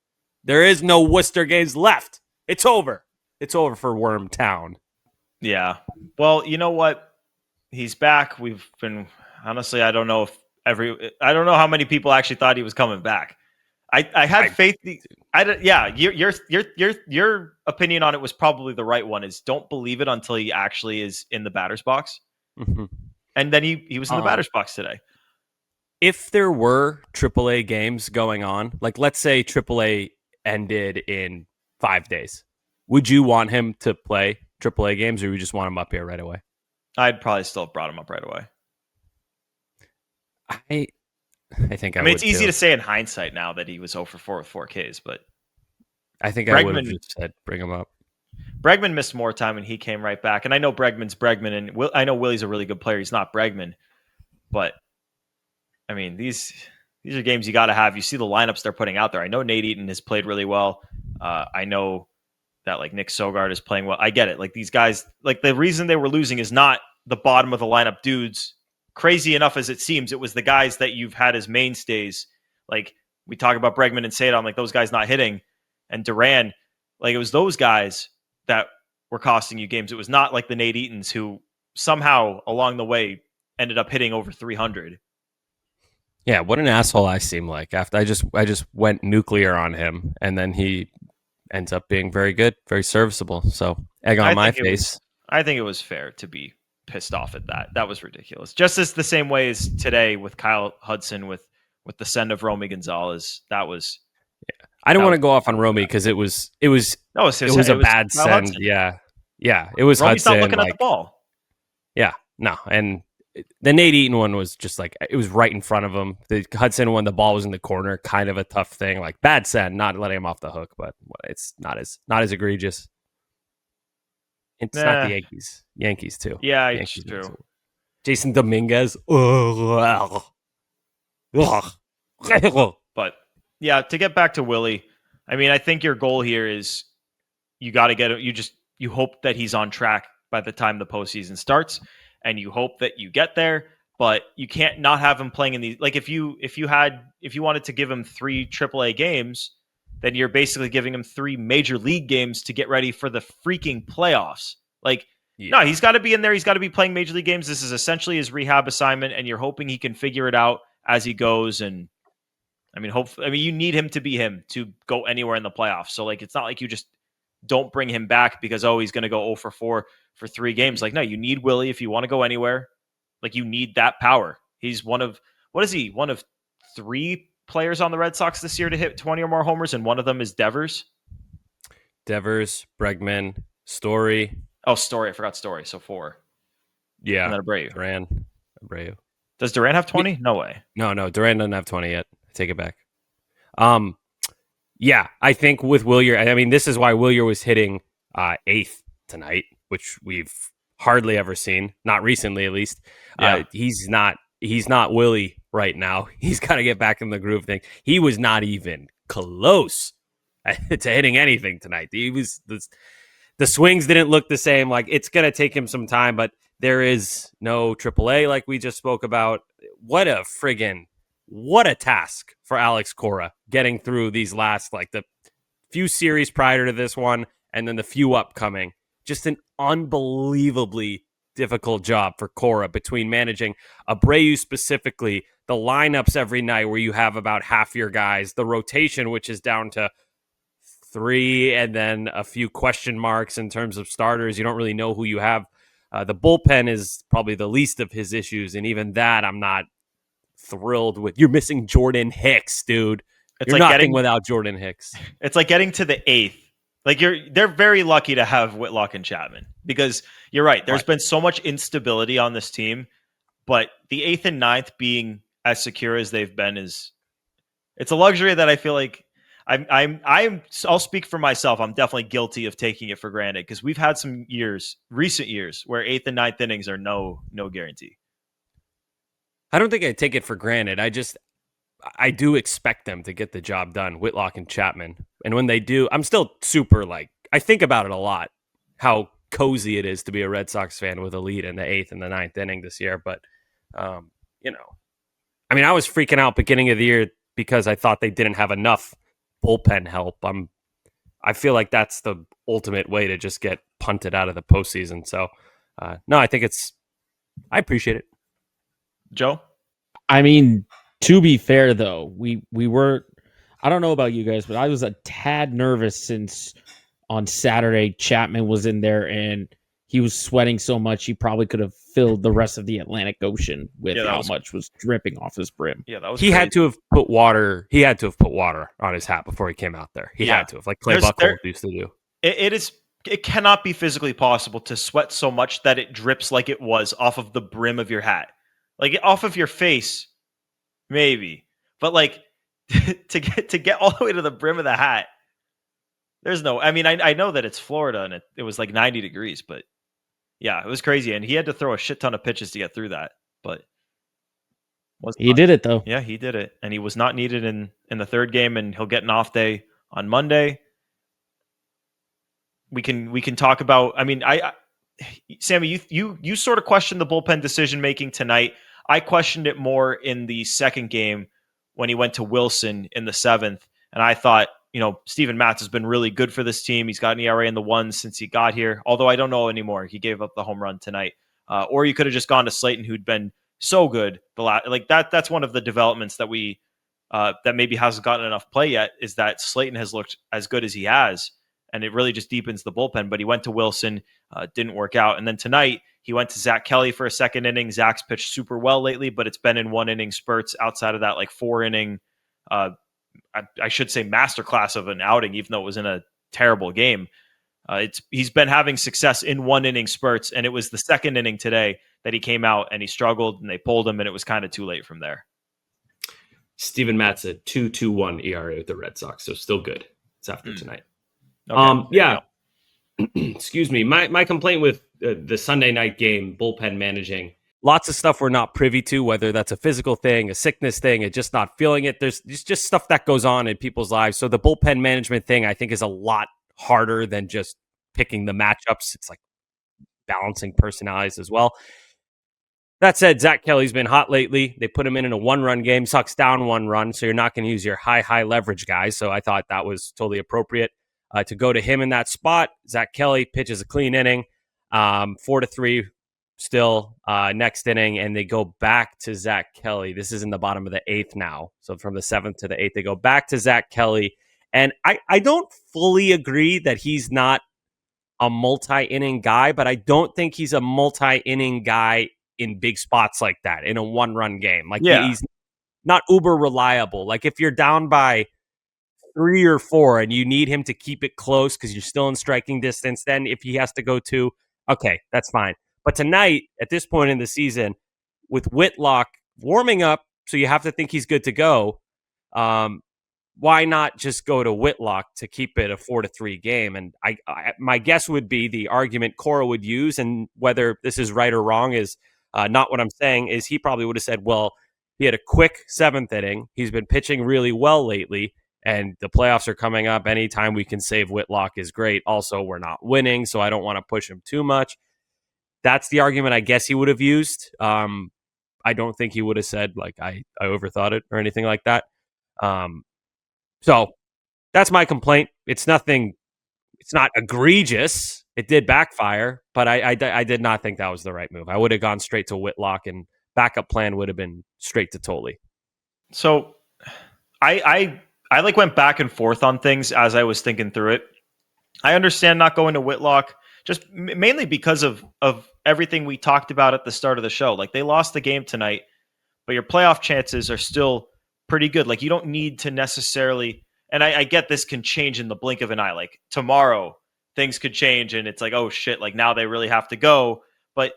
there is no Worcester games left. It's over. It's over for Wormtown. Yeah. Well, you know what? He's back. We've been honestly, I don't know how many people actually thought he was coming back. I had faith. Your opinion on it was probably the right one. Is don't believe it until he actually is in the batter's box. Mm-hmm. And then he was in the batter's box today. If there were AAA games going on, like let's say AAA ended in 5 days, would you want him to play AAA games, or would you just want him up here right away? I'd probably still have brought him up right away. I think I mean, would it's easy too. to say in hindsight now that he was 0 for 4 with 4 Ks, but I think I would have just said bring him up. Bregman missed more time and he came right back. And I know Bregman's Bregman, and I know Willie's a really good player. He's not Bregman, but I mean, these are games you got to have. You see the lineups they're putting out there. I know Nate Eaton has played really well. I know that like Nick Sogard is playing well. I get it. Like these guys, like the reason they were losing is not the bottom of the lineup dudes. Crazy enough as it seems, it was the guys that you've had as mainstays. Like we talk about Bregman and Sadon, like those guys not hitting, and Duran, like it was those guys that were costing you games. It was not like the Nate Eatons who somehow along the way ended up hitting over 300. Yeah, what an asshole I seem like. After I just went nuclear on him, and then he ends up being very good, very serviceable. So egg on my face. I think it was fair to be pissed off at that. That was ridiculous. Just as the same way as today with Kyle Hudson with the send of Romy Gonzalez. That was. Yeah. I don't want to go off on Romy because it was a bad send. Hudson. Yeah, it was Romy's Hudson. Not looking at the ball. Yeah, no, and the Nate Eaton one was just like it was right in front of him. The Hudson one, the ball was in the corner, kind of a tough thing. Like bad send, not letting him off the hook, but it's not as egregious. It's not the Yankees. Yankees too. Yeah, Yankees it's true. Too. Jason Dominguez. But yeah, to get back to Willie, I mean, I think your goal here is you got to get it. You hope that he's on track by the time the postseason starts, and you hope that you get there. But you can't not have him playing in these. Like if you wanted to give him 3 AAA games, then you're basically giving him 3 major league games to get ready for the freaking playoffs. Like, no, he's got to be in there. He's got to be playing major league games. This is essentially his rehab assignment, and you're hoping he can figure it out as he goes. And I mean, you need him to be him to go anywhere in the playoffs. So like, it's not like you just don't bring him back because, he's going to go 0 for 4 for 3 games. Like, no, you need Willie if you want to go anywhere. Like, you need that power. He's one of 3 players on the Red Sox this year to hit 20 or more homers, and one of them is Devers. Bregman, Story. Oh, Story. I forgot Story. So 4. Yeah. And then Abreu. Abreu. Does Duran have 20? No way. No, Duran doesn't have 20 yet. I take it back. Yeah, I think with Willier, I mean, this is why Willier was hitting 8th tonight, which we've hardly ever seen, not recently at least. Yeah. He's not Willie right now. He's got to get back in the groove thing. He was not even close to hitting anything tonight. The swings didn't look the same. Like, it's going to take him some time, but there is no AAA like we just spoke about. What a task for Alex Cora getting through these last, like the few series prior to this one and then the few upcoming. Just an unbelievably difficult job for Cora between managing Abreu specifically, the lineups every night where you have about half your guys, the rotation, which is down to 3, and then a few question marks in terms of starters. You don't really know who you have. The bullpen is probably the least of his issues, and even that I'm not thrilled with. You're missing Jordan Hicks, dude. You're like nothing without Jordan Hicks. It's like getting to the 8th. Like they're very lucky to have Whitlock and Chapman, because you're right. There's been so much instability on this team, but the 8th and 9th being as secure as they've been it's a luxury that I feel like I'll speak for myself. I'm definitely guilty of taking it for granted, because we've had some recent years where 8th and 9th innings are no guarantee. I don't think I take it for granted. I do expect them to get the job done, Whitlock and Chapman. And when they do, I'm still super I think about it a lot, how cozy it is to be a Red Sox fan with a lead in the 8th and the 9th inning this year. But, I mean, I was freaking out beginning of the year because I thought they didn't have enough bullpen help. I feel like that's the ultimate way to just get punted out of the postseason. So, no, I think I appreciate it. Joe? I mean, to be fair, though, we were, I don't know about you guys, but I was a tad nervous since on Saturday Chapman was in there and he was sweating so much he probably could have filled the rest of the Atlantic Ocean with how much was dripping off his brim. Yeah, that was. He had to have put water. He had to have put water on his hat before he came out there. He had to have, like Clay Buchholz used to do. it cannot be physically possible to sweat so much that it drips like it was off of the brim of your hat. Like off of your face, maybe. But like to get all the way to the brim of the hat, there's no, I mean, I know that it's Florida and it was like 90 degrees, but yeah, it was crazy. And he had to throw a shit ton of pitches to get through that. But He did it though. Yeah, he did it. And he was not needed in the third game, and he'll get an off day on Monday. We can talk about, I mean, Sammy, you sort of questioned the bullpen decision making tonight. I questioned it more in the second game when he went to Wilson in the seventh. And I thought, Steven Matz has been really good for this team. He's got an ERA in the ones since he got here. Although I don't know anymore. He gave up the home run tonight. Or you could have just gone to Slayton, who'd been so good. That's one of the developments that that maybe hasn't gotten enough play yet, is that Slayton has looked as good as he has. And it really just deepens the bullpen. But he went to Wilson, didn't work out. And then tonight, he went to Zach Kelly for a second inning. Zach's pitched super well lately, but it's been in 1 inning spurts outside of that, like 4 inning, I should say masterclass of an outing, even though it was in a terrible game. He's been having success in 1 inning spurts, and it was the second inning today that he came out and he struggled, and they pulled him, and it was kind of too late from there. Steven Matz a 2.21 ERA with the Red Sox, so still good. It's after tonight. Okay. Yeah. Excuse me. My complaint with the Sunday night game, bullpen managing, lots of stuff we're not privy to, whether that's a physical thing, a sickness thing, and just not feeling it. There's just stuff that goes on in people's lives. So the bullpen management thing, I think, is a lot harder than just picking the matchups. It's like balancing personalities as well. That said, Zach Kelly's been hot lately. They put him in a 1-run game, Sox down 1 run, so you're not going to use your high leverage guys. So I thought that was totally appropriate to go to him in that spot. Zach Kelly pitches a clean inning, 4-3 still next inning, and they go back to Zach Kelly. This is in the bottom of the 8th now. So from the 7th to the 8th, they go back to Zach Kelly. And I don't fully agree that he's not a multi-inning guy, but I don't think he's a multi-inning guy in big spots like that, in a 1-run game. Like, he's not uber reliable. Like, if you're down by 3 or 4 and you need him to keep it close because you're still in striking distance, then if he has to go 2, okay, that's fine. But tonight, at this point in the season, with Whitlock warming up, so you have to think he's good to go, why not just go to Whitlock to keep it a 4-3 game? And my guess would be the argument Cora would use, and whether this is right or wrong is not what I'm saying, is he probably would have said, well, he had a quick 7th inning. He's been pitching really well lately, and the playoffs are coming up. Anytime we can save Whitlock is great. Also, we're not winning, so I don't want to push him too much. That's the argument I guess he would have used. I don't think he would have said, like, I overthought it or anything like that. So that's my complaint. It's not egregious. It did backfire, but I did not think that was the right move. I would have gone straight to Whitlock, and backup plan would have been straight to Tolley. So I like went back and forth on things as I was thinking through it. I understand not going to Whitlock, just mainly because of everything we talked about at the start of the show. Like, they lost the game tonight, but your playoff chances are still pretty good. Like, you don't need to necessarily, and I get this can change in the blink of an eye. Like, tomorrow things could change and it's like, oh shit, like now they really have to go. But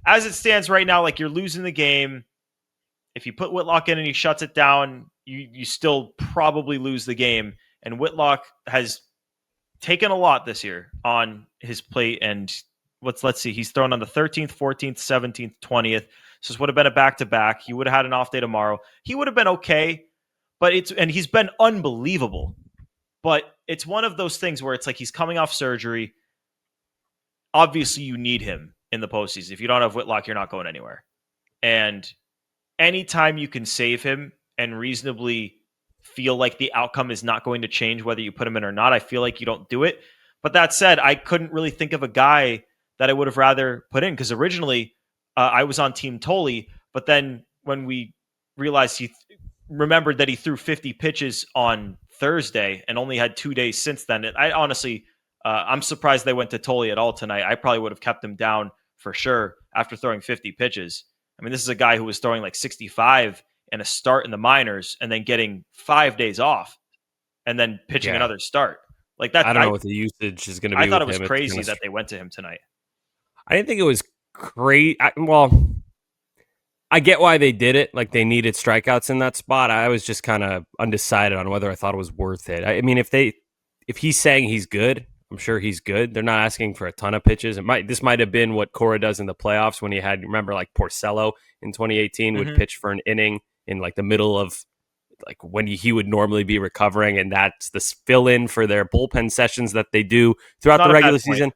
as it stands right now, like, you're losing the game. If you put Whitlock in and he shuts it down, you still probably lose the game. And Whitlock has taken a lot this year on his plate. And let's see, he's thrown on the 13th, 14th, 17th, 20th. So this would have been a back-to-back. He would have had an off day tomorrow. He would have been okay, and he's been unbelievable. But it's one of those things where it's like he's coming off surgery. Obviously, you need him in the postseason. If you don't have Whitlock, you're not going anywhere. And anytime you can save him and reasonably feel like the outcome is not going to change whether you put him in or not, I feel like you don't do it. But that said, I couldn't really think of a guy that I would have rather put in, because originally I was on Team Tolley, but then when we realized he remembered that he threw 50 pitches on Thursday and only had 2 days since then, I honestly, I'm surprised they went to Tolley at all tonight. I probably would have kept him down for sure after throwing 50 pitches. I mean, this is a guy who was throwing like 65 and a start in the minors and then getting 5 days off and then pitching another start. Like that, I don't know what the usage is going to be. I thought it with was him. crazy that they went to him tonight. I didn't think it was great. Well, I get why they did it. Like they needed strikeouts in that spot. I was just kind of undecided on whether I thought it was worth it. I mean, if he's saying he's good, I'm sure he's good. They're not asking for a ton of pitches. This might have been what Cora does in the playoffs when he had, remember, like Porcello in 2018 would pitch for an inning in like the middle of like when he would normally be recovering, and that's the fill in for their bullpen sessions that they do throughout the regular season.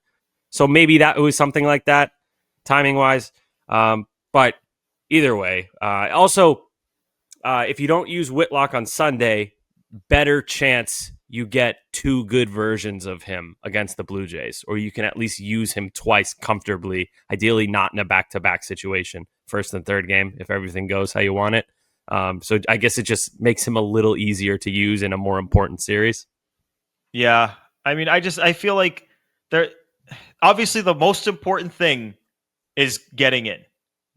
So maybe that was something like that, timing wise. But either way, also if you don't use Whitlock on Sunday, better chance you get two good versions of him against the Blue Jays, or you can at least use him twice comfortably, ideally not in a back-to-back situation, first and third game, if everything goes how you want it. So I guess it just makes him a little easier to use in a more important series. Yeah. I mean, I feel like obviously the most important thing is getting in.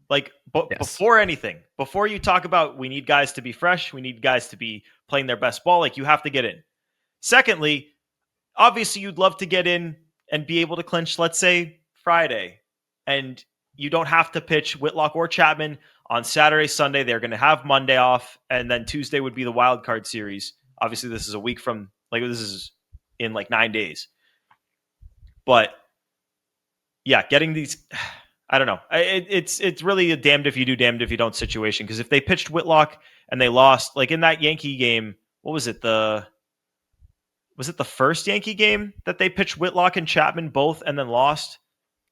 Like before anything, before you talk about we need guys to be fresh, we need guys to be playing their best ball, like you have to get in. Secondly, obviously you'd love to get in and be able to clinch, let's say, Friday. And you don't have to pitch Whitlock or Chapman on Saturday, Sunday. They're going to have Monday off. And then Tuesday would be the wild card series. Obviously, this is a week from, like, this is in like 9 days. But yeah, getting these, I don't know. It's really a damned if you do, damned if you don't situation. Because if they pitched Whitlock and they lost, like in that Yankee game, what was it? Was it the first Yankee game that they pitched Whitlock and Chapman both and then lost?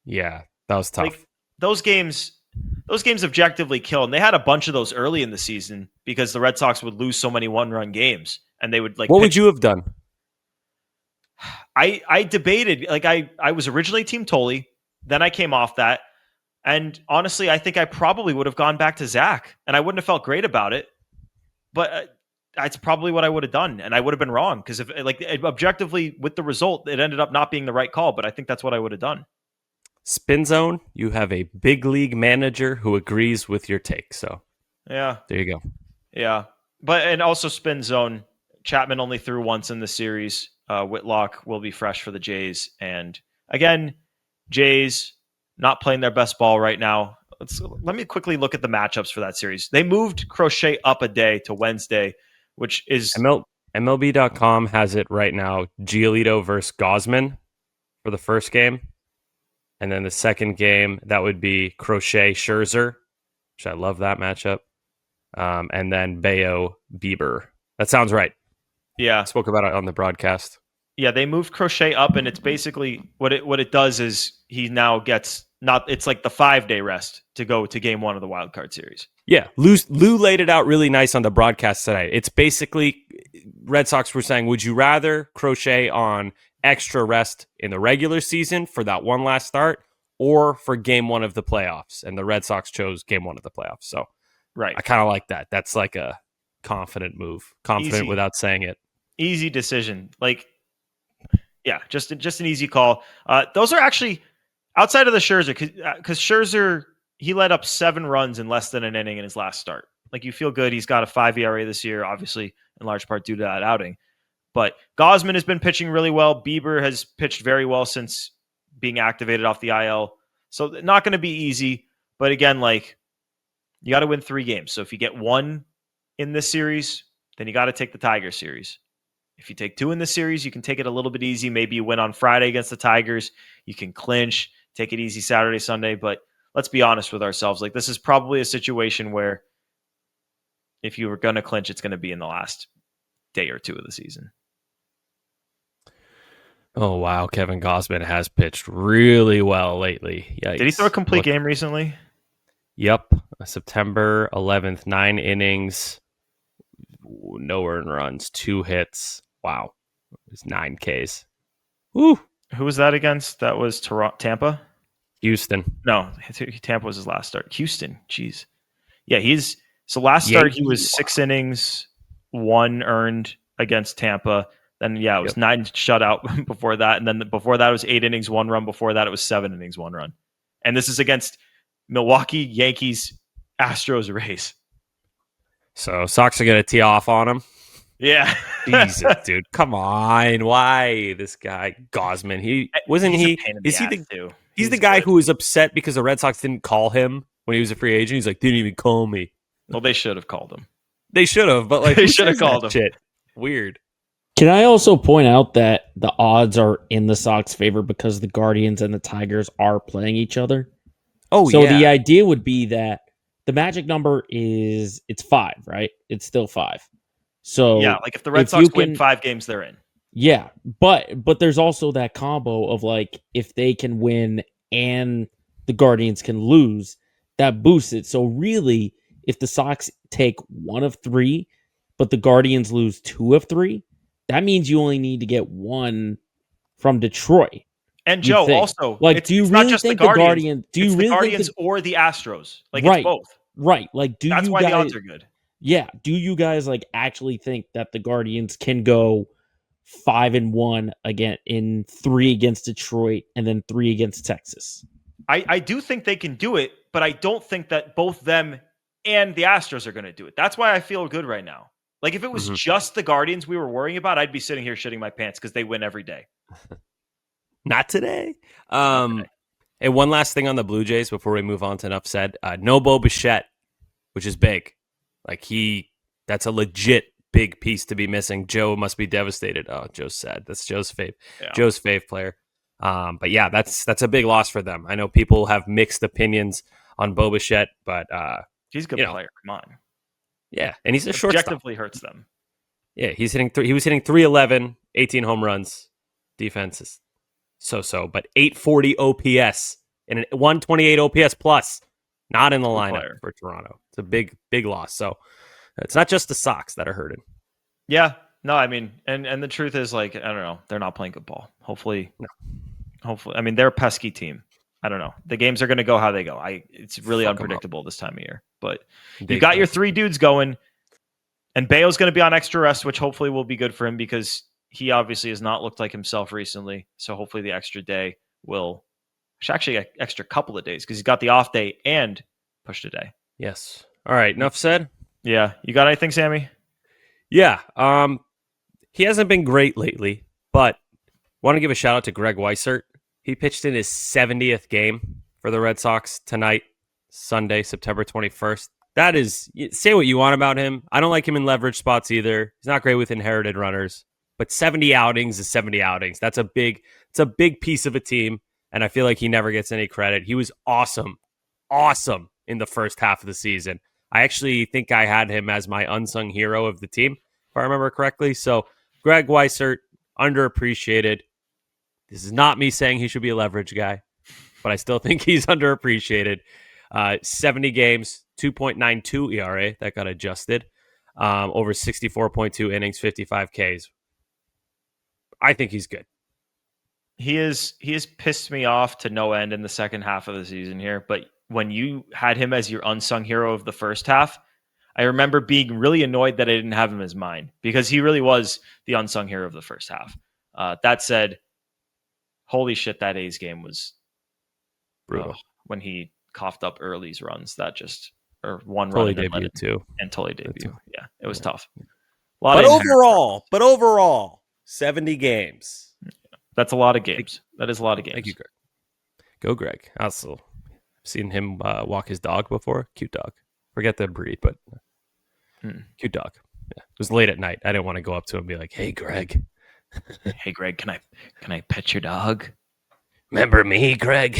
Yeah, that was tough. Like, those games objectively kill. And they had a bunch of those early in the season because the Red Sox would lose so many one-run games. And they would like. What would you have done? I debated. Like I was originally Team Tolley. Then I came off that. And honestly, I think I probably would have gone back to Zach. And I wouldn't have felt great about it. But that's probably what I would have done, and I would have been wrong because if like objectively with the result, it ended up not being the right call. But I think that's what I would have done. Spin Zone, you have a big league manager who agrees with your take. So yeah, there you go. Yeah, and also Spin Zone. Chapman only threw once in the series. Whitlock will be fresh for the Jays, and again, Jays not playing their best ball right now. Let me quickly look at the matchups for that series. They moved Crochet up a day to Wednesday, which is MLB.com has it right now. Giolito versus Gosman for the first game. And then the second game, that would be Crochet Scherzer, which I love that matchup. And then Bayo Bieber. That sounds right. Yeah. I spoke about it on the broadcast. Yeah, they moved Crochet up, and it's basically what it does is he now gets it's like the 5-day rest to go to game 1 of the wild card series. Yeah, Lou laid it out really nice on the broadcast tonight. It's basically Red Sox were saying, would you rather Crochet on extra rest in the regular season for that one last start or for game 1 of the playoffs? And the Red Sox chose game 1 of the playoffs. So right. I kind of like that. That's like a confident move. Confident without saying it. Easy decision. Like, yeah, just an easy call. Those are actually outside of the Scherzer, because Scherzer, he let up 7 runs in less than an inning in his last start. Like, you feel good. He's got a 5 ERA this year, obviously in large part due to that outing. But Gosman has been pitching really well. Bieber has pitched very well since being activated off the IL. So not going to be easy. But again, like, you got to win 3 games. So if you get 1 in this series, then you got to take the Tiger series. If you take 2 in this series, you can take it a little bit easy. Maybe you win on Friday against the Tigers. You can clinch, take it easy Saturday, Sunday. But let's be honest with ourselves. Like, this is probably a situation where if you were going to clinch, it's going to be in the last day or 2 of the season. Oh, wow. Kevin Gosman has pitched really well lately. Yikes. Did he throw a complete game recently? Yep. September 11th, 9 innings, no earned runs, 2 hits. Wow. It was 9 Ks. Woo. Who was that against? That was Tampa? Houston. No, Tampa was his last start. Houston. Jeez. Yeah, last start he was 6 innings, 1 earned against Tampa. Then, it was 9 shutout before that. And then before that, it was 8 innings, 1 run. Before that, it was 7 innings, 1 run. And this is against Milwaukee, Yankees, Astros, Rays. So Sox are going to tee off on him. Yeah. Jesus, dude. Come on. Why this guy Gosman? He wasn't He's a he pain in is the he ass, the too. he's the guy good. who was upset because the Red Sox didn't call him when he was a free agent. He's like, didn't even call me. Well, they should have called him. They should have, but like They who should have says that called him. shit? Weird. Can I also point out that the odds are in the Sox favor because the Guardians and the Tigers are playing each other? Oh, So yeah. the idea would be that the magic number it's 5, right? It's still 5. So Yeah, like if the Red if Sox you win can- 5 games, they're in. Yeah, but there's also that combo of like if they can win and the Guardians can lose, that boosts it. So really, if the Sox take 1 of 3, but the Guardians lose 2 of 3, that means you only need to get 1 from Detroit. And You Joe, think. also, Like, do you it's not really just think the the Guardians. Guardians? Do you it's really the Guardians think or the Astros? Like Right. it's both. right? Like, do That's you why guys? the odds are good. Yeah. Do you guys like actually think that the Guardians can go 5-1 again in 3 against Detroit and then 3 against Texas? I do think they can do it, but I don't think that both them and the Astros are going to do it. That's why I feel good right now. Like if it was just the Guardians we were worrying about, I'd be sitting here shitting my pants because they win every day. Not today. And one last thing on the Blue Jays before we move on to enough said. No Bo Bichette, which is big. Like that's a legit big piece to be missing. Joe must be devastated. Oh, Joe's sad. That's Joe's fave. Yeah. Joe's fave player. But yeah, that's a big loss for them. I know people have mixed opinions on Bo Bichette, but He's a good player. Come on. Yeah, and he's a shortstop. Objectively hurts them. Yeah, he was hitting 311, 18 home runs. Defense is so, but 840 OPS and an 128 OPS plus. Not in the lineup for Toronto. It's a big loss. So it's not just the Sox that are hurting. Yeah. No, I mean, and the truth is, like, I don't know, they're not playing good ball. Hopefully, I mean, they're a pesky team. I don't know. The games are going to go how they go. It's really unpredictable this time of year. But you got your 3 dudes going, and Bayo's going to be on extra rest, which hopefully will be good for him because he obviously has not looked like himself recently. So hopefully the extra day will, actually an extra couple of days because he's got the off day and pushed a day. Yes. All right. Enough said. Yeah. You got anything, Sammy? Yeah. He hasn't been great lately, but want to give a shout out to Greg Weissert. He pitched in his 70th game for the Red Sox tonight, Sunday, September 21st. That is, say what you want about him. I don't like him in leverage spots either. He's not great with inherited runners, but 70 outings is 70 outings. It's a big piece of a team, and I feel like he never gets any credit. He was awesome in the first half of the season. I actually think I had him as my unsung hero of the team, if I remember correctly. So Greg Weissert, underappreciated. This is not me saying he should be a leverage guy, but I still think he's underappreciated. 70 games, 2.92 ERA, that got adjusted. Over 64.2 innings, 55 Ks. I think he's good. He has pissed me off to no end in the second half of the season here, but when you had him as your unsung hero of the first half, I remember being really annoyed that I didn't have him as mine because he really was the unsung hero of the first half. That said, holy shit, that A's game was brutal. When he coughed up Early's runs, one totally run debut too. And totally debut. Yeah, it was tough. But overall, 70 games. That's a lot of games. That is a lot of games. Thank you, Greg. Go, Greg. Also, seen him walk his dog before. Cute dog. Forget the breed, but cute dog. Yeah. It was late at night. I didn't want to go up to him and be like, "Hey, Greg. Hey, Greg, can I pet your dog? Remember me, Greg?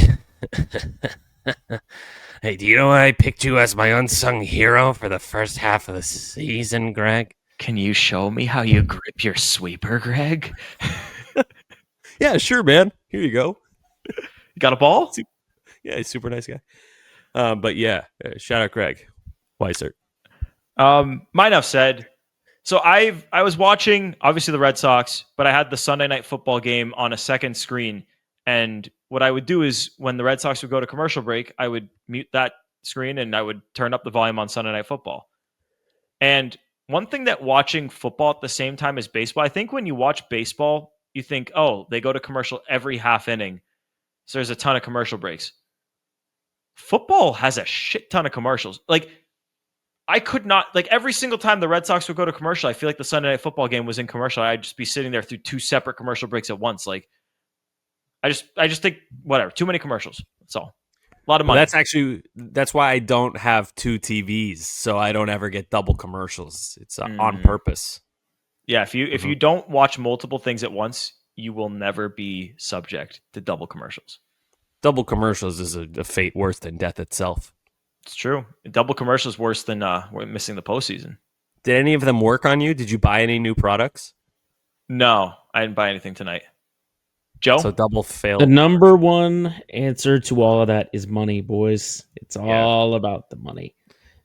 Hey, do you know I picked you as my unsung hero for the first half of the season, Greg? Can you show me how you grip your sweeper, Greg?" Yeah, sure, man. Here you go. You got a ball? Yeah, he's a super nice guy. But yeah, shout out Greg Weissert. My enough said. So I was watching obviously the Red Sox, but I had the Sunday Night Football game on a second screen. And what I would do is when the Red Sox would go to commercial break, I would mute that screen and I would turn up the volume on Sunday Night Football. And one thing that watching football at the same time as baseball, I think when you watch baseball, you think, oh, they go to commercial every half inning. So there's a ton of commercial breaks. Football has a shit ton of commercials. Like I could not, like, every single time the Red Sox would go to commercial, I feel like the Sunday Night Football game was in commercial. I'd just be sitting there through 2 separate commercial breaks at once. Like, I just think, whatever, too many commercials. That's all. A lot of money. That's why I don't have 2 TVs, so I don't ever get double commercials. It's on purpose. Yeah, if you don't watch multiple things at once, you will never be subject to double commercials. Double commercials is a fate worse than death itself. It's true. Double commercials worse than missing the postseason. Did any of them work on you? Did you buy any new products? No, I didn't buy anything tonight. Joe? So double failed. The number one answer to all of that is money, boys. It's all about the money.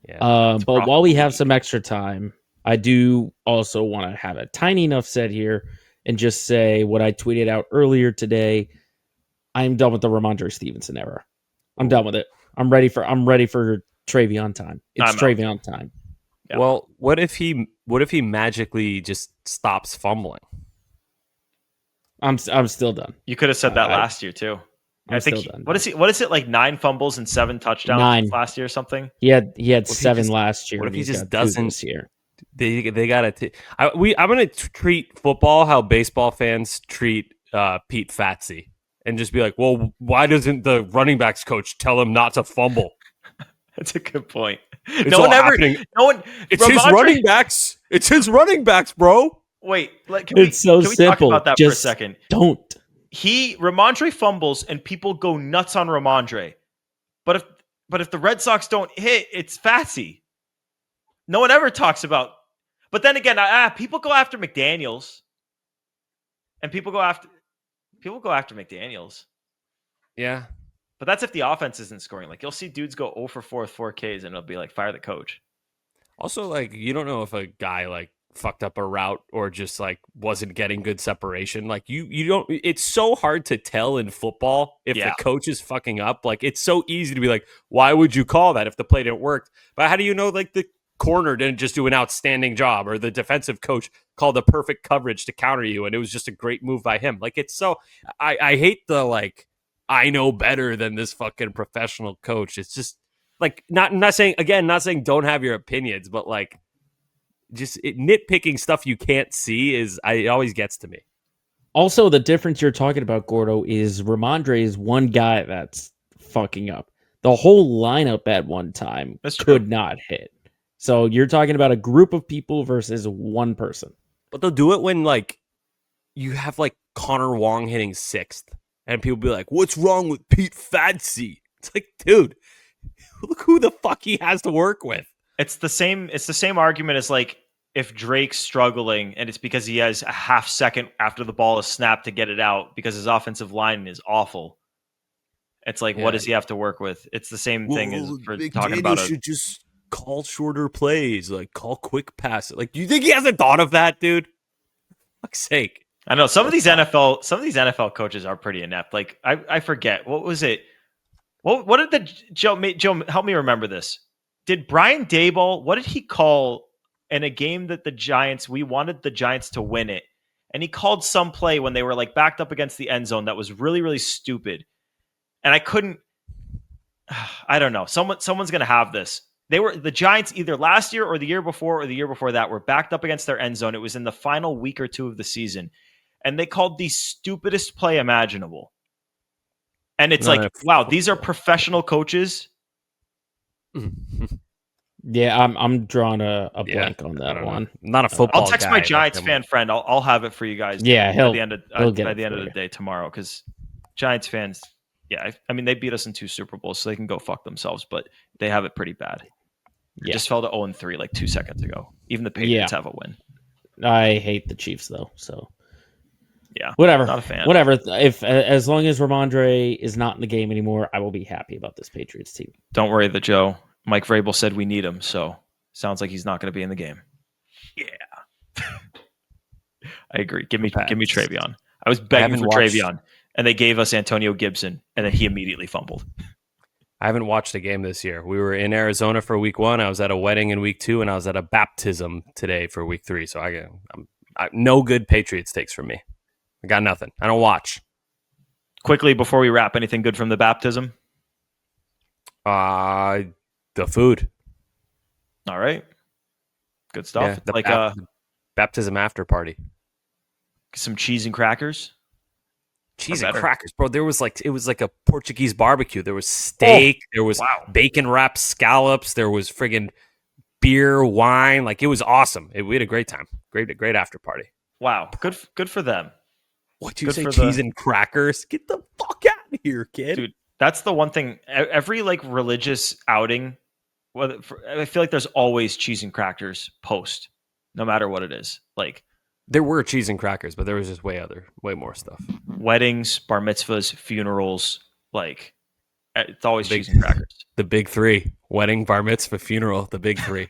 Yeah, but while we have some extra time, I do also want to have a tiny enough set here and just say what I tweeted out earlier today. I'm done with the Ramondre Stevenson era. I'm done with it. I'm ready for Travion time. It's Travion time. Yeah. Well, what if he magically just stops fumbling? I'm still done. You could have said that last year too. I think still done. What is it like 9 fumbles and 7 touchdowns last year or something? He had 7 last year. What if he just doesn't this year? They gotta. I'm gonna treat football how baseball fans treat Pete Fatsy, and just be like, well, why doesn't the running backs coach tell him not to fumble? That's a good point. It's his running backs. It's his running backs, bro. Wait, can it's so can we simple. talk about that just for a second? Don't. Ramondre fumbles and people go nuts on Ramondre, but if the Red Sox don't hit, it's Fatsy. No one ever talks about. But then again, people go after McDaniels, and people go after McDaniels. Yeah, but that's if the offense isn't scoring. Like, you'll see dudes go 0 for 4 with 4 Ks, and it'll be like, fire the coach. Also, like, you don't know if a guy like fucked up a route or just like wasn't getting good separation. Like you don't. It's so hard to tell in football if the coach is fucking up. Like, it's so easy to be like, why would you call that if the play didn't work? But how do you know like the corner didn't just do an outstanding job, or the defensive coach called the perfect coverage to counter you and it was just a great move by him? Like, it's so I hate the like, I know better than this fucking professional coach. It's just like, not saying don't have your opinions, but like, just nitpicking stuff you can't see it always gets to me. Also, the difference you're talking about, Gordo, is Ramondre is one guy that's fucking up. The whole lineup at one time could not hit. So you're talking about a group of people versus one person. But they'll do it when like you have like Connor Wong hitting 6th, and people be like, "What's wrong with Pete Fatsy?" It's like, dude, look who the fuck he has to work with. It's the same argument as like if Drake's struggling and it's because he has a half second after the ball is snapped to get it out because his offensive line is awful. It's like, what does he have to work with? It's the same thing as for talking about should just call shorter plays, like call quick passes. Like, do you think he hasn't thought of that, dude? For fuck's sake. I know some of these NFL coaches are pretty inept. Like, I forget, what was it? What did Joe help me remember this? Did Brian Daboll, what did he call in a game that we wanted the Giants to win it? And he called some play when they were like backed up against the end zone that was really, really stupid. And I don't know. Someone's going to have this. The Giants either last year or the year before that were backed up against their end zone. It was in the final week or 2 of the season. And they called the stupidest play imaginable. And it's wow, these are professional coaches. Yeah, I'm drawing a blank on that one. Not a football. I'll text my Giants fan friend. I'll have it for you guys. Yeah, by the end of the day tomorrow, because Giants fans. Yeah, I mean, they beat us in 2 Super Bowls, so they can go fuck themselves. But they have it pretty bad. It just fell to 0-3 like 2 seconds ago. Even the Patriots have a win. I hate the Chiefs though, so. Yeah, whatever. Not a fan. Whatever. If as long as Ramondre is not in the game anymore, I will be happy about this Patriots team. Don't worry, Joe. Mike Vrabel said we need him, so sounds like he's not going to be in the game. Yeah, I agree. Give me Travion. I was begging for Travion, and they gave us Antonio Gibson, and then he immediately fumbled. I haven't watched a game this year. We were in Arizona for week 1. I was at a wedding in week 2, and I was at a baptism today for week 3. So I'm no good Patriots takes from me. I got nothing. I don't watch. Quickly, before we wrap, anything good from the baptism? The food. All right. Good stuff. Yeah, It's the like baptism after party. some cheese and crackers. Cheese Or and better. crackers, bro. It was like a Portuguese barbecue. There was steak. There was wow. bacon wrapped scallops. There was friggin' beer, wine. Like it was awesome. We had a great time. Great after party. Wow. Good for them. What you Good say? for Cheese and crackers? Get the fuck out of here, kid. Dude, that's the one thing. Every like religious outing, I feel like there's always cheese and crackers post, no matter what it is. Like There were cheese and crackers, but there was just way more stuff. weddings, bar mitzvahs, funerals. Like it's always Big- cheese and crackers. The big three: wedding, bar mitzvah, funeral. The big three.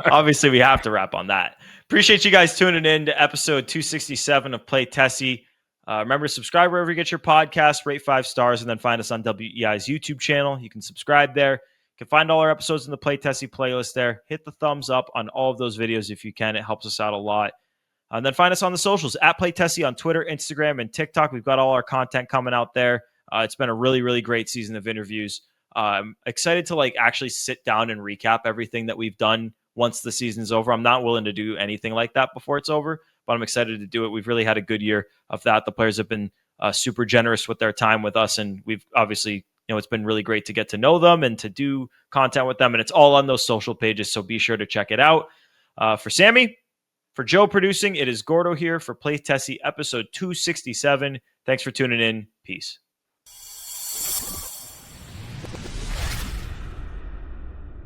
Obviously, we have to wrap on that. Appreciate you guys tuning in to episode 267 of Play Tessie. Remember to subscribe wherever you get your podcast, rate 5 stars, and then find us on WEI's YouTube channel. You can subscribe there. You can find all our episodes in the Play Tessie playlist there. Hit the thumbs up on all of those videos if you can. It helps us out a lot. And then find us on the socials at Play Tessie on Twitter, Instagram, and TikTok. We've got all our content coming out there. It's been a really, really great season of interviews. I'm excited to like actually sit down and recap everything that we've done once the season's over. I'm not willing to do anything like that before it's over, but I'm excited to do it. We've really had a good year of that. The players have been super generous with their time with us, and we've obviously, it's been really great to get to know them and to do content with them, and it's all on those social pages, so be sure to check it out. For Sammy, for Joe producing, it is Gordo here for Play Tessie episode 267. Thanks for tuning in. Peace.